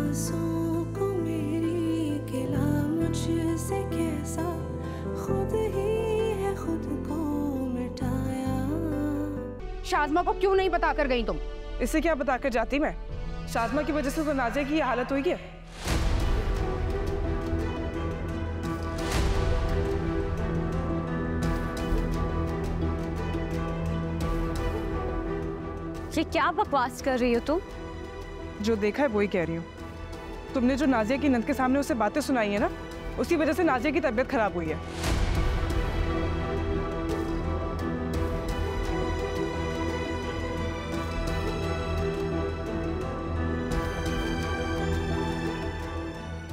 सांसों को मेरी गिला मुझसे कैसा, खुद ही है खुद को मिटाया। शाज़मा को क्यों नहीं बता कर गई तुम? इससे क्या बता कर जाती मैं? शाज़मा की वजह से तो नाज़िया की ये हालत हुई है। ये क्या बकवास कर रही हो तुम? जो देखा है वही कह रही हूँ। तुमने जो नाज़िया की नंद के सामने उसे बातें सुनाई है ना, उसी वजह से नाज़िया की तबीयत खराब हुई है।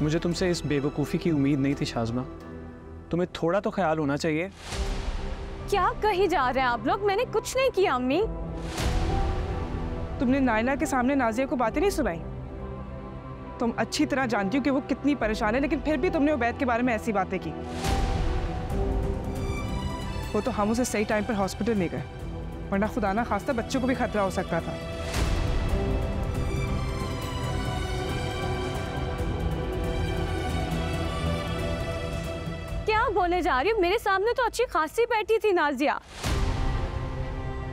मुझे तुमसे इस बेवकूफ़ी की उम्मीद नहीं थी शाज़मा। तुम्हें थोड़ा तो ख्याल होना चाहिए। क्या कही जा रहे हैं आप लोग? मैंने कुछ नहीं किया अम्मी। तुमने नायला के सामने नाज़िया को बातें नहीं सुनाई? तुम अच्छी तरह जानती हो कि वो कितनी परेशान है, लेकिन फिर भी तुमने उबैद के बारे में ऐसी बातें की। वो तो हम उसे सही टाइम पर हॉस्पिटल ले गए, वरना खुदा ना खास्ता बच्चों को भी खतरा हो सकता था। क्या बोले जा रही हो? मेरे सामने तो अच्छी खासी बैठी थी नाज़िया।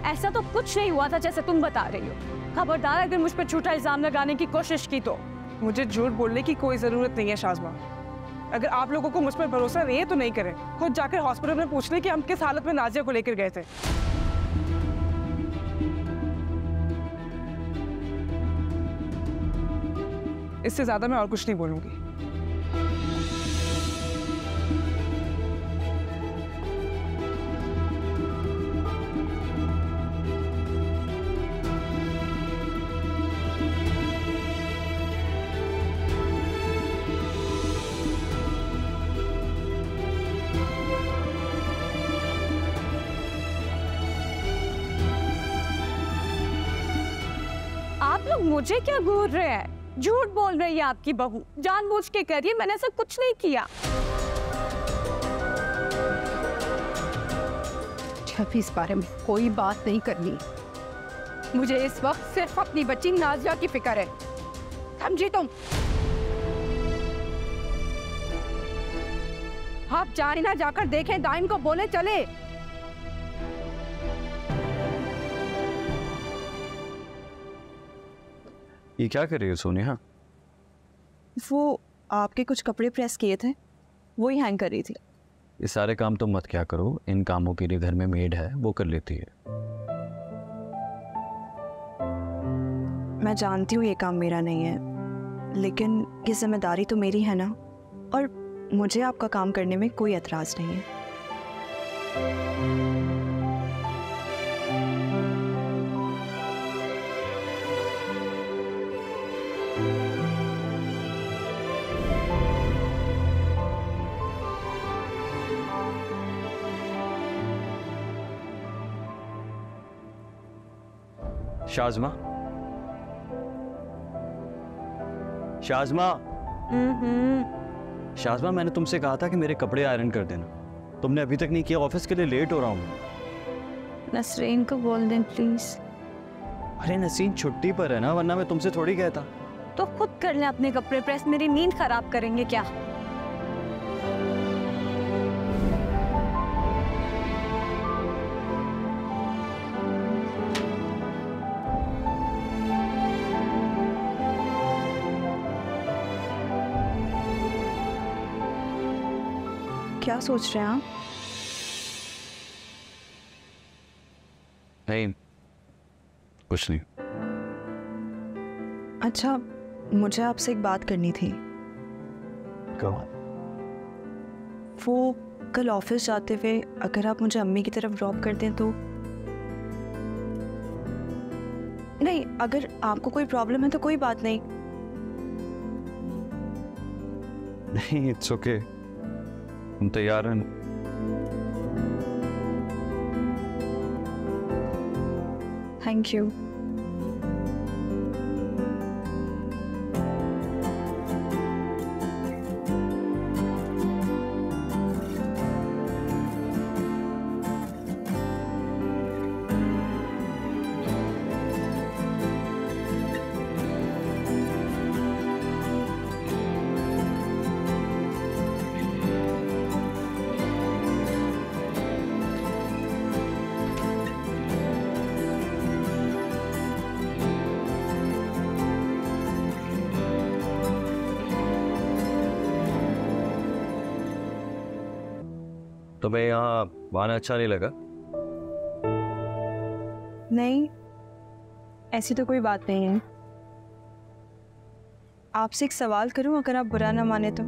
ऐसा तो कुछ नहीं हुआ था जैसे तुम बता रही हो। खबरदार अगर मुझ पर झूठा इल्जाम लगाने की कोशिश की तो। मुझे झूठ बोलने की कोई जरूरत नहीं है शाज़मा। अगर आप लोगों को मुझ पर भरोसा नहीं है तो नहीं करें, खुद जाकर हॉस्पिटल में पूछ लें कि हम किस हालत में नाज़िया को लेकर गए थे। इससे ज्यादा मैं और कुछ नहीं बोलूंगी। आप लोग मुझे क्या घूर रहे हैं? झूठ बोल रही है आपकी बहू, जानबूझ के कर रही है। मैंने ऐसा कुछ नहीं किया। अभी इस बारे में कोई बात नहीं करनी। मुझे इस वक्त सिर्फ अपनी बच्ची नाज़िया की फिक्र है, समझी तुम? आप जाए ना जाकर देखें, दाइम को बोले चले। ये क्या कर रही हो सोनिया? वो आपके कुछ कपड़े प्रेस किए थे, वो ही हैंग कर रही थी। ये सारे काम तुम मत क्या करो, इन कामों के लिए घर में मेड है, वो कर लेती है। मैं जानती हूँ ये काम मेरा नहीं है, लेकिन ये जिम्मेदारी तो मेरी है ना, और मुझे आपका काम करने में कोई एतराज़ नहीं है। शाज़मा, शाज़मा, शाज़मा, मैंने तुमसे कहा था कि मेरे कपड़े आयरन कर देना। तुमने अभी तक नहीं किया। ऑफिस के लिए लेट हो रहा हूँ। नसरीन को बोल दें प्लीज। अरे नसीन छुट्टी पर है ना, वरना मैं तुमसे थोड़ी कहता। तो खुद कर ले अपने कपड़े प्रेस, मेरी नींद खराब करेंगे क्या? क्या सोच रहे हैं आप? नहीं, कुछ नहीं। अच्छा, मुझे आपसे एक बात करनी थी। कहो। वो कल ऑफिस जाते हुए अगर आप मुझे अम्मी की तरफ ड्रॉप कर दें तो? नहीं, अगर आपको कोई प्रॉब्लम है तो कोई बात नहीं। नहीं, इट्स ओके। हम तैयार हैं। Thank you. तुम्हें यहाँ आना अच्छा नहीं लगा? नहीं, ऐसी तो कोई बात नहीं है। आपसे एक सवाल करूं, अगर आप बुरा ना माने तो?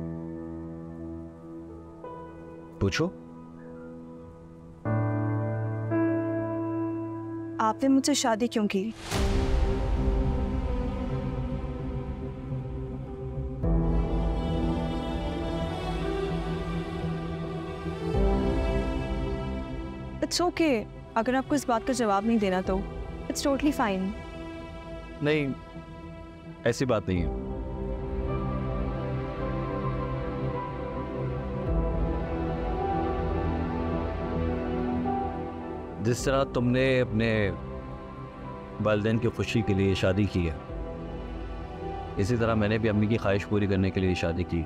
पूछो। आपने मुझसे शादी क्यों की? इट्स ओके, अगर आपको इस बात का जवाब नहीं देना तो इट्स टोटली फाइन। नहीं, ऐसी बात नहीं है। जिस तरह तुमने अपने वालिदैन की खुशी के लिए शादी की है, इसी तरह मैंने भी अम्मी की ख्वाहिश पूरी करने के लिए शादी की।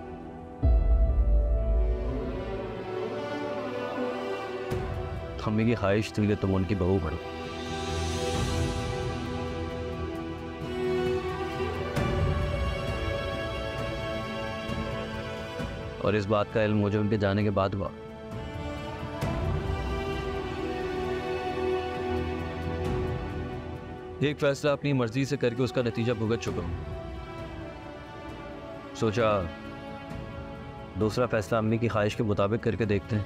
अम्मी की ख्वाहिश थी कि तुम उनकी बहू बनो। और इस बात का इल्म मुझे उनके जाने के बाद हुआ। एक फैसला अपनी मर्जी से करके उसका नतीजा भुगत चुका हूं। सोचा दूसरा फैसला अम्मी की ख्वाहिश के मुताबिक करके देखते हैं।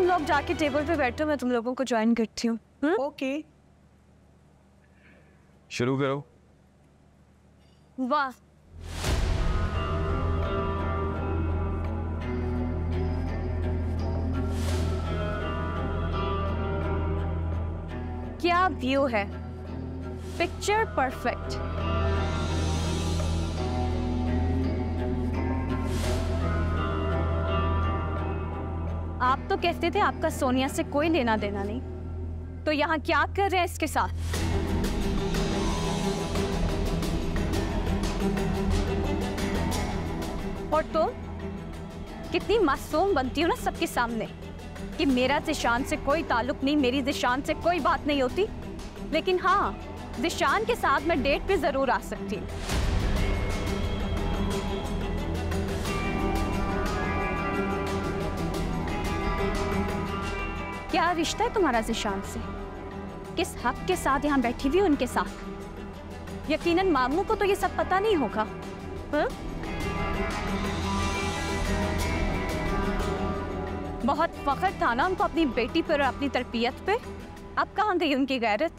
लोग जाके टेबल पे बैठो, मैं तुम लोगों को ज्वाइन करती हूँ। ओके, शुरू करो। वाह, क्या व्यू है, पिक्चर परफेक्ट। आप तो कहते थे आपका सोनिया से कोई लेना देना नहीं, तो यहाँ क्या कर रहे हैं इसके साथ? और तो कितनी मासूम बनती हो ना सबके सामने कि मेरा जिशान से कोई ताल्लुक नहीं, मेरी जिशान से कोई बात नहीं होती। लेकिन हाँ, जिशान के साथ मैं डेट पे जरूर आ सकती हूँ। क्या रिश्ता है तुम्हारा जिशान से? किस हक के साथ यहाँ बैठी हुई उनके साथ? यकीनन मामू को तो ये सब पता नहीं होगा। बहुत फख्र था ना उनको अपनी बेटी पर और अपनी तरबियत पे। अब कहाँ गई उनकी गैरत?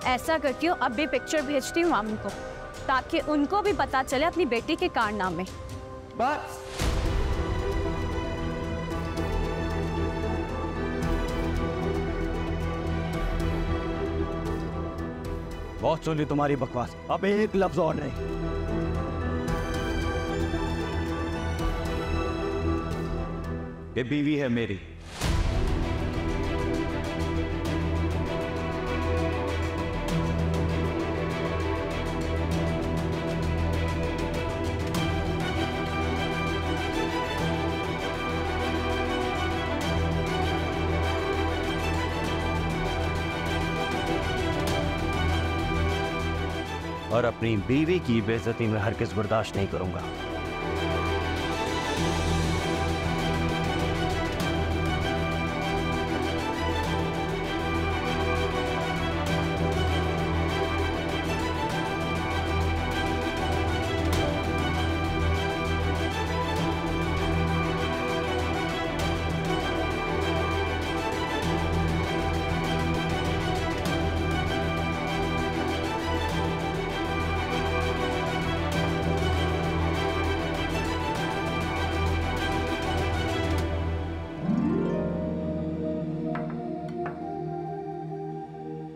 ऐसा करती हूँ, अब भी पिक्चर भेजती हूँ मामू को, ताकि उनको भी पता चले अपनी बेटी के कारनामे। बस बहुत सुन ली तुम्हारी बकवास, अब एक लफ्ज और नहीं। ये बीवी है मेरी। और अपनी बीवी की बेइज्जती में हरगिज़ बर्दाश्त नहीं करूंगा।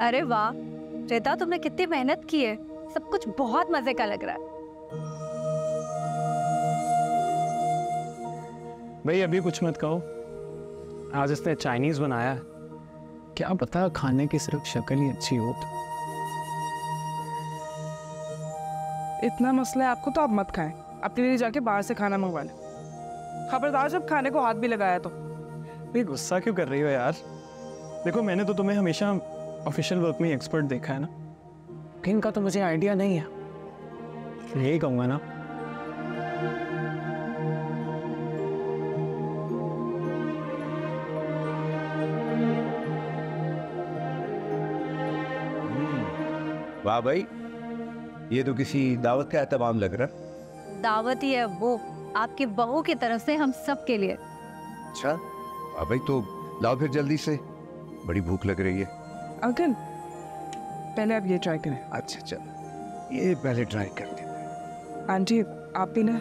अरे वाह श्वेता, तुमने कितनी मेहनत की है, सब कुछ बहुत मजे का लग रहा है। भाई अभी कुछ मत कहो, आज इसने चाइनीज बनाया है, क्या पता खाने की सिर्फ शक्ल ही अच्छी हो तो। इतना मसला है आपको तो आप मत खाएं, अपने लिए जाके बाहर से खाना मंगवा लें। खबरदार जब खाने को हाथ भी लगाया तो। ये गुस्सा क्यों कर रही हो यार? देखो मैंने तो तुम्हें हमेशा ऑफिशियल वर्क में एक्सपर्ट देखा है ना, कुकिंग का तो मुझे आइडिया नहीं है, यही कहूँगा ना। वाह भाई, ये तो किसी दावत का एहतमाम लग रहा। दावत ही है वो, आपकी बहू की तरफ से हम सब के लिए। अच्छा वाह भाई, तो लाओ फिर जल्दी से, बड़ी भूख लग रही है। अंकल पहले आप ये ट्राई करें। अच्छा चलो ये पहले ट्राई कर लेते हैं। आंटी आप भी ना।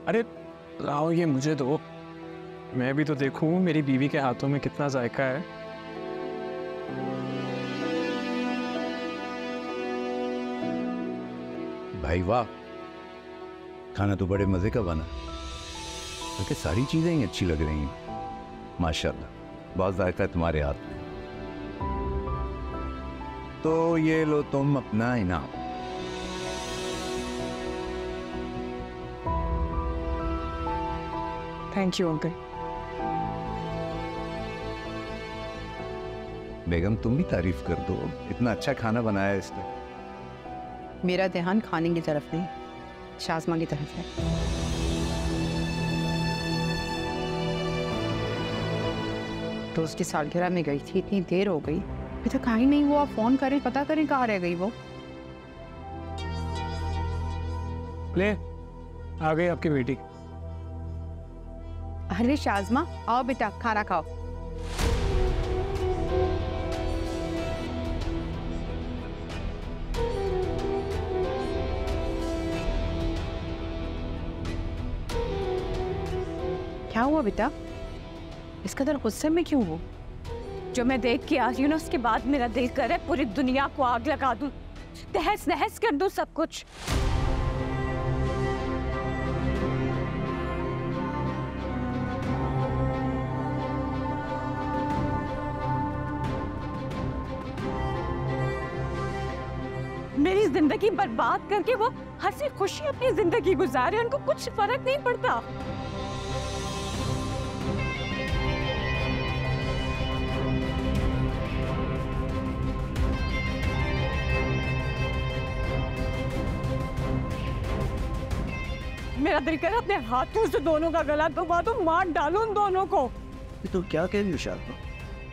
अरे लाओ ये मुझे दो, मैं भी तो देखूं मेरी बीवी के हाथों में कितना जायका है। भाई वाह, खाना तो बड़े मजे का बना, क्योंकि सारी चीजें ही अच्छी लग रही हैं माशाल्लाह, बहुत जायका है तुम्हारे हाथ में। तो ये लो तुम अपना इनाम। Thank you uncle. बेगम तुम भी तारीफ कर दो, इतना अच्छा खाना बनाया इसने। मेरा ध्यान खाने की तरफ नहीं, शाज़मा की तरफ है। तो उसकी सालगिरह में गई थी, इतनी देर हो गई अभी तक आई नहीं वो। आप फोन करें, पता करें कहाँ रह गई वो। ले आ गई आपकी बेटी। अरे शाज़मा आओ बेटा, खाना खाओ। क्या हुआ बेटा, इस कदर गुस्से में क्यों हो? जो मैं देख के आ रही हूँ ना, उसके बाद मेरा दिल करे पूरी दुनिया को आग लगा दूं, तहस नहस कर दूं सब कुछ। मेरी जिंदगी बर्बाद करके वो हंसी खुशी अपनी जिंदगी गुजारे, उनको कुछ फर्क नहीं पड़ता। मेरा दिल कर अपने हाथों से दोनों का गला दबा दूं, मार डालूं उन दोनों को। तो क्या कह रही हो शाज़मा,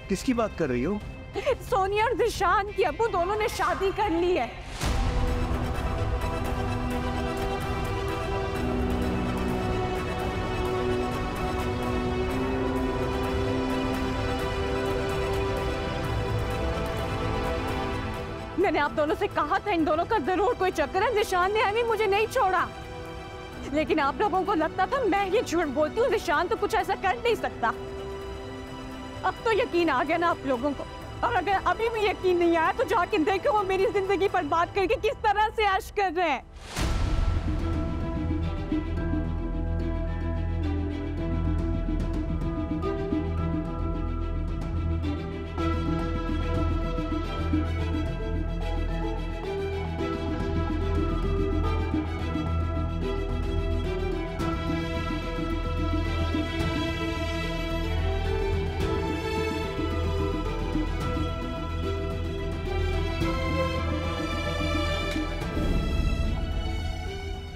किसकी बात कर रही हो? सोनिया और जिशान की अब्बू दोनों ने शादी कर ली है। मैंने आप दोनों से कहा था इन दोनों का जरूर कोई चक्कर है, जिशान ने अभी मुझे नहीं छोड़ा, लेकिन आप लोगों को लगता था मैं ही झूठ बोलती हूँ, जिशान तो कुछ ऐसा कर नहीं सकता। अब तो यकीन आ गया ना आप लोगों को, और अगर अभी भी यकीन नहीं आया तो जाके देखो वो मेरी जिंदगी बर्बाद करके किस तरह से ऐश कर रहे हैं।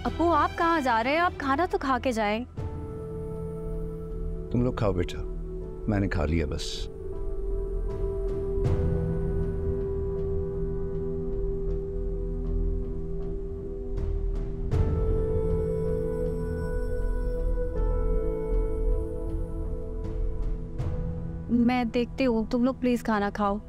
अप्पू आप कहाँ जा रहे हैं? आप खाना तो खा के जाएं। तुम लोग खाओ बेटा, मैंने खा लिया बस। मैं देखती हूँ, तुम लोग प्लीज खाना खाओ।